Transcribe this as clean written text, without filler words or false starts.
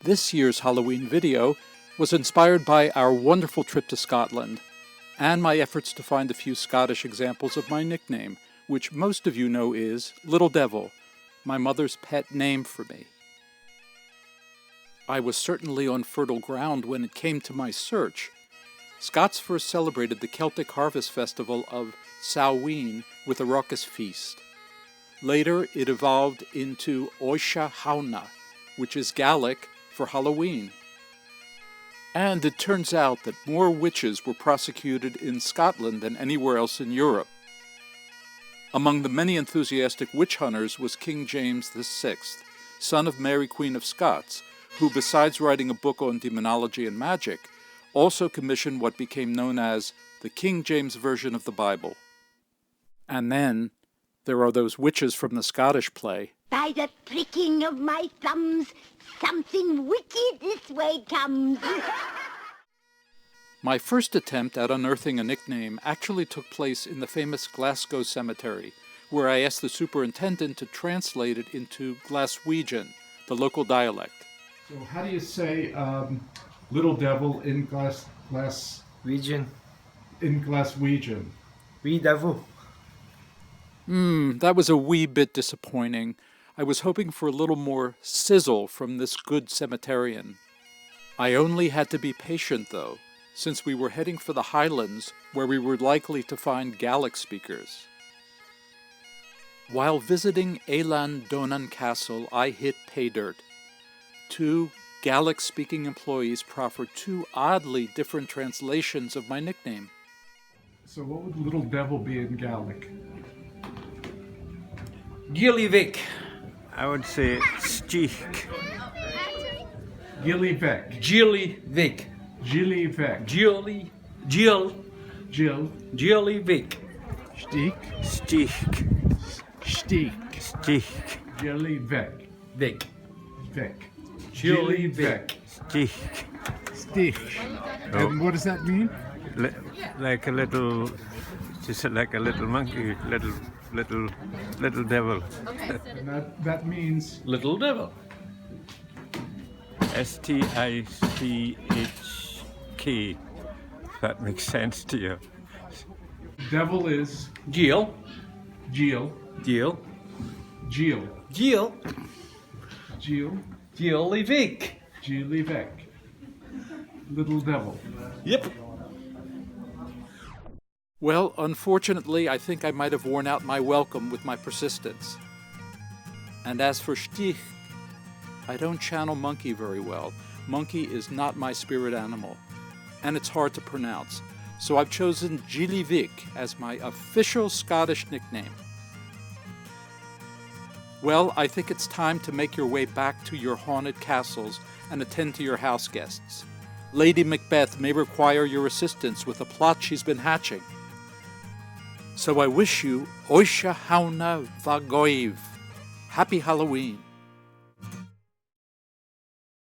This year's Halloween video was inspired by our wonderful trip to Scotland and my efforts to find a few Scottish examples of my nickname, which most of you know is Little Devil, my mother's pet name for me. I was certainly on fertile ground when it came to my search. Scots first celebrated the Celtic harvest festival of Samhain with a raucous feast. Later, it evolved into Oisha Hauna, which is Gaelic for Halloween. And it turns out that more witches were prosecuted in Scotland than anywhere else in Europe. Among the many enthusiastic witch hunters was King James VI, son of Mary Queen of Scots, who, besides writing a book on demonology and magic, also commissioned what became known as the King James Version of the Bible. And then there are those witches from the Scottish play. By the pricking of my thumbs, something wicked this way comes. My first attempt at unearthing a nickname actually took place in the famous Glasgow Cemetery, where I asked the superintendent to translate it into Glaswegian, the local dialect. So how do you say Little Devil in Region. in Glaswegian? Wee devil. That was a wee bit disappointing. I was hoping for a little more sizzle from this good cemeterian. I only had to be patient, though, since we were heading for the Highlands, where we were likely to find Gaelic speakers. While visiting Eilean Donan Castle, I hit pay dirt. Two Gaelic-speaking employees proffered two oddly different translations of my nickname. So what would Little Devil be in Gaelic? Gillyvick. I would say Steek. Gillyvec. Gillyvick. Gillyvec. Gillyvick. Steek. Steek. Steek. Steek. Gillyvec. Vic. Vic. Gillyvick. Steek. Steek. Oh. And what does that mean? Like a little, just like a little monkey, little devil. And that means Little devil. Stick. That makes sense to you. devil is Gil. Gil. Gil. Gil. Gil. Gil. Gillyvick. Gillyvec. Little Devil. Yep. Well, unfortunately, I think I might have worn out my welcome with my persistence. And as for Stich, I don't channel monkey very well. Monkey is not my spirit animal, and it's hard to pronounce. So I've chosen Gillyvick as my official Scottish nickname. Well, I think it's time to make your way back to your haunted castles and attend to your house guests. Lady Macbeth may require your assistance with a plot she's been hatching. So I wish you Oisha Hauna Vagoiv. Happy Halloween.